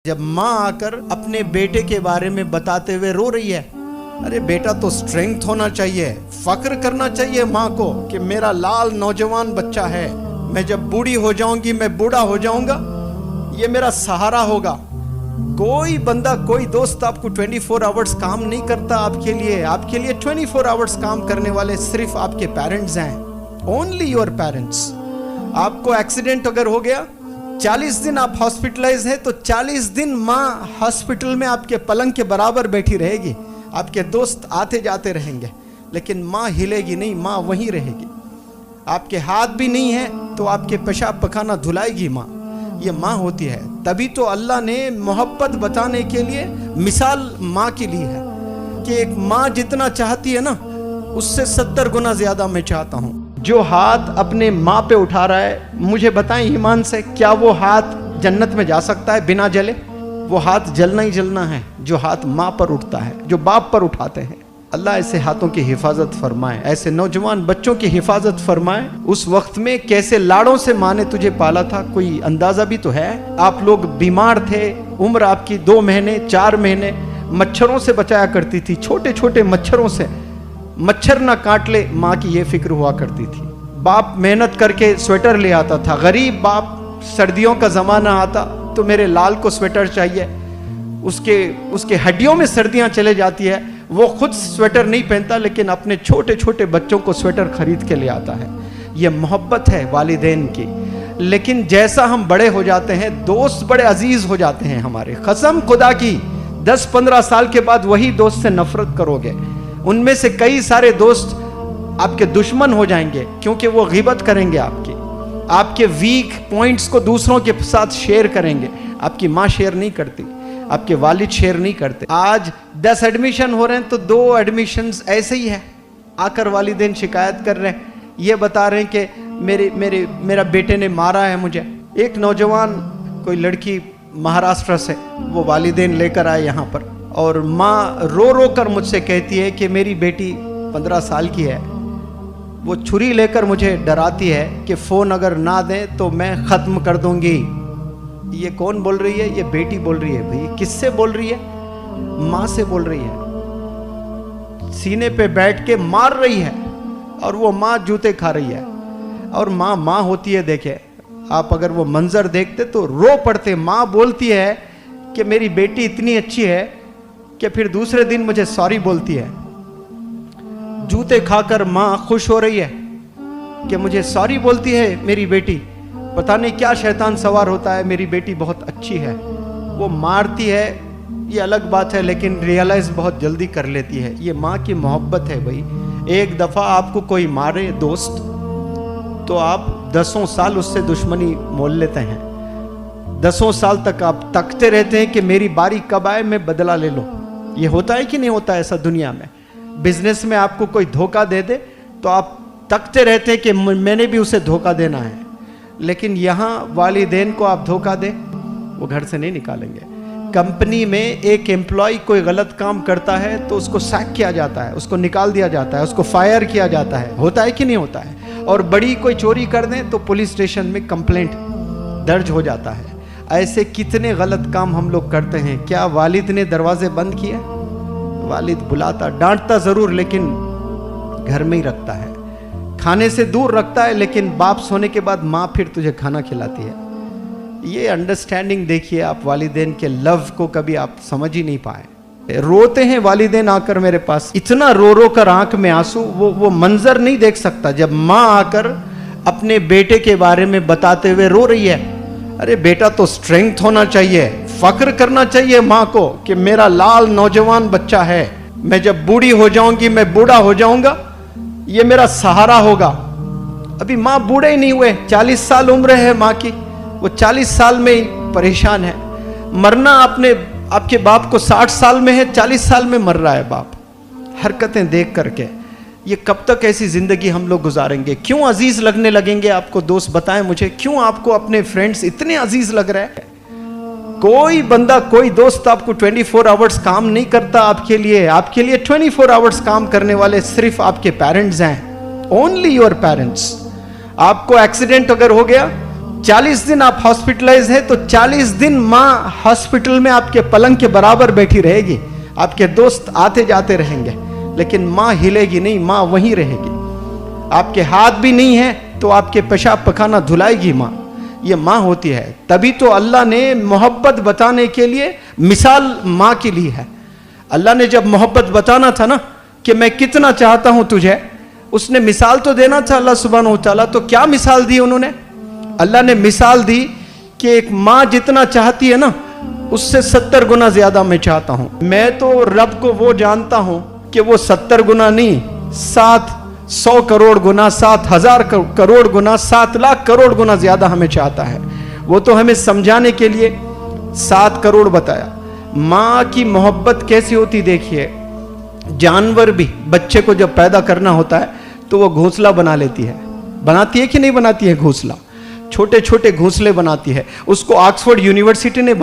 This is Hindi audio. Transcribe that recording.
जब माँ आकर अपने बेटे के बारे में बताते हुए रो रही है, अरे बेटा तो स्ट्रेंथ होना चाहिए, फक्र करना चाहिए माँ को कि मेरा लाल नौजवान बच्चा है, मैं जब बूढ़ी हो जाऊंगी, मैं बूढ़ा हो जाऊंगा, ये मेरा सहारा होगा। कोई बंदा, कोई दोस्त आपको 24 आवर्स काम नहीं करता आपके लिए 24 आवर्स काम करने वाले सिर्फ आपके पेरेंट्स हैं, ओनली योर पेरेंट्स। आपको एक्सीडेंट अगर हो गया, 40 दिन आप हॉस्पिटलाइज है तो 40 दिन माँ हॉस्पिटल में आपके पलंग के बराबर बैठी रहेगी, आपके दोस्त आते जाते रहेंगे, लेकिन माँ हिलेगी नहीं, माँ वहीं रहेगी। आपके हाथ भी नहीं है तो आपके पेशाब पखाना धुलाएगी माँ, ये माँ होती है। तभी तो अल्लाह ने मोहब्बत बताने के लिए मिसाल माँ की ली है कि एक माँ जितना चाहती है ना, उससे 70 गुना ज्यादा मैं चाहता हूँ। जो हाथ अपने माँ पे उठा रहा है, मुझे बताएं ईमान से, क्या वो हाथ जन्नत में जा सकता है बिना जले? वो हाथ जलना ही जलना है जो हाथ माँ पर उठता है, जो बाप पर उठाते हैं। अल्लाह ऐसे हाथों की हिफाजत फरमाए, ऐसे नौजवान बच्चों की हिफाजत फरमाए। उस वक्त में कैसे लाड़ों से माँ ने तुझे पाला था, कोई अंदाजा भी तो है। आप लोग बीमार थे, उम्र आपकी 2 महीने 4 महीने, मच्छरों से बचाया करती थी, छोटे छोटे मच्छरों से, मच्छर ना काट ले, माँ की ये फिक्र हुआ करती थी। बाप मेहनत करके स्वेटर ले आता था, गरीब बाप, सर्दियों का जमाना आता तो मेरे लाल को स्वेटर चाहिए, उसके हड्डियों में सर्दियां चले जाती है, वो खुद स्वेटर नहीं पहनता लेकिन अपने छोटे छोटे बच्चों को स्वेटर खरीद के ले आता है। ये मोहब्बत है वालिदैन की। लेकिन जैसा हम बड़े हो जाते हैं, दोस्त बड़े अजीज हो जाते हैं हमारे, कसम खुदा की 10-15 साल के बाद वही दोस्त से नफरत करोगे, उनमें से कई सारे दोस्त आपके दुश्मन हो जाएंगे, क्योंकि वो गिबत करेंगे आपके वीक पॉइंट्स को दूसरों के साथ शेयर करेंगे। आपकी माँ शेयर नहीं करती, आपके वालिद शेयर नहीं करते। आज 10 एडमिशन हो रहे हैं तो 2 एडमिशंस ऐसे ही है, आकर वालिदैन शिकायत कर रहे हैं, ये बता रहे हैं कि मेरा बेटे ने मारा है मुझे। एक नौजवान, कोई लड़की महाराष्ट्र से, वो वालिदैन लेकर आए यहाँ पर, और माँ रो रो कर मुझसे कहती है कि मेरी बेटी 15 साल की है, वो छुरी लेकर मुझे डराती है कि फ़ोन अगर ना दें तो मैं ख़त्म कर दूंगी। ये कौन बोल रही है? ये बेटी बोल रही है। भाई किससे बोल रही है? माँ से बोल रही है, सीने पे बैठ के मार रही है, और वो माँ जूते खा रही है। और माँ माँ होती है। देखे आप, अगर वो मंजर देखते तो रो पड़ते। माँ बोलती है कि मेरी बेटी इतनी अच्छी है कि फिर दूसरे दिन मुझे सॉरी बोलती है। जूते खाकर माँ खुश हो रही है कि मुझे सॉरी बोलती है मेरी बेटी, पता नहीं क्या शैतान सवार होता है, मेरी बेटी बहुत अच्छी है। वो मारती है, ये अलग बात है, लेकिन रियलाइज बहुत जल्दी कर लेती है। ये माँ की मोहब्बत है भाई। एक दफ़ा आपको कोई मारे दोस्त, तो आप 10 साल उससे दुश्मनी मोल लेते हैं, 10 साल तक आप तकते रहते हैं कि मेरी बारी कब आए, मैं बदला ले लूं। ये होता है कि नहीं होता ऐसा दुनिया में? बिजनेस में आपको कोई धोखा दे दे तो आप तकते रहते हैं कि मैंने भी उसे धोखा देना है। लेकिन यहाँ वालिदैन को आप धोखा दे, वो घर से नहीं निकालेंगे। कंपनी में एक एम्प्लॉय कोई गलत काम करता है तो उसको सैक किया जाता है, उसको निकाल दिया जाता है, उसको फायर किया जाता है। होता है कि नहीं होता है? और बड़ी कोई चोरी कर दें तो पुलिस स्टेशन में कंप्लेंट दर्ज हो जाता है। ऐसे कितने गलत काम हम लोग करते हैं। क्या वालिद ने दरवाजे बंद किए? वालिद बुलाता, डांटता जरूर, लेकिन घर में ही रखता है, खाने से दूर रखता है, लेकिन बाप सोने के बाद माँ फिर तुझे खाना खिलाती है। ये अंडरस्टैंडिंग देखिए आप, वालिदैन के लव को कभी आप समझ ही नहीं पाए। रोते हैं वालिदैन आकर मेरे पास, इतना रो रो कर आंख में आंसू, वो मंजर नहीं देख सकता। जब माँ आकर अपने बेटे के बारे में बताते हुए रो रही है, अरे बेटा तो स्ट्रेंथ होना चाहिए, फक्र करना चाहिए माँ को कि मेरा लाल नौजवान बच्चा है, मैं जब बूढ़ी हो जाऊंगी, मैं बूढ़ा हो जाऊंगा, ये मेरा सहारा होगा। अभी माँ बूढ़े ही नहीं हुए, 40 साल उम्र है माँ की, वो 40 साल में ही परेशान है। मरना आपके बाप को 60 साल में है, 40 साल में मर रहा है बाप। हरकतें देख करके ये कब तक ऐसी जिंदगी हम लोग गुजारेंगे? क्यों अजीज लगने लगेंगे आपको दोस्त? बताएं मुझे, क्यों आपको अपने फ्रेंड्स इतने अजीज लग रहे हैं? कोई बंदा, कोई दोस्त आपको 24 आवर्स काम नहीं करता आपके लिए 24 आवर्स काम करने वाले सिर्फ आपके पेरेंट्स हैं, ओनली योर पेरेंट्स। आपको एक्सीडेंट अगर हो गया, 40 दिन आप हॉस्पिटलाइज है तो 40 दिन माँ हॉस्पिटल में आपके पलंग के बराबर बैठी रहेगी, आपके दोस्त आते जाते रहेंगे, लेकिन माँ हिलेगी नहीं, माँ वहीं रहेगी। आपके हाथ भी नहीं है तो आपके पेशाब पखाना धुलाएगी माँ, ये माँ होती है। तभी तो अल्लाह ने मोहब्बत बताने के लिए मिसाल माँ की ली है। अल्लाह ने जब मोहब्बत बताना था ना कि मैं कितना चाहता हूं तुझे, उसने मिसाल तो देना था अल्लाह सुब्हानहू व तआला। तो क्या मिसाल दी उन्होंने? अल्लाह ने मिसाल दी कि एक माँ जितना चाहती है ना, उससे 70 गुना ज्यादा मैं चाहता हूं। मैं तो रब को वो जानता हूं कि वो 70 गुना नहीं, 700 करोड़ गुना, 7,000 करोड़ गुना, 7 लाख करोड़ गुना ज्यादा हमें चाहता है। वो तो हमें समझाने के लिए 7 करोड़ बताया। माँ की मोहब्बत कैसी होती देखिए, जानवर भी बच्चे को जब पैदा करना होता है तो वो घोंसला बना लेती है, बनाती है कि नहीं बनाती है? घोंसला, छोटे छोटे घोंसले बनाती है। उसको ऑक्सफोर्ड यूनिवर्सिटी ने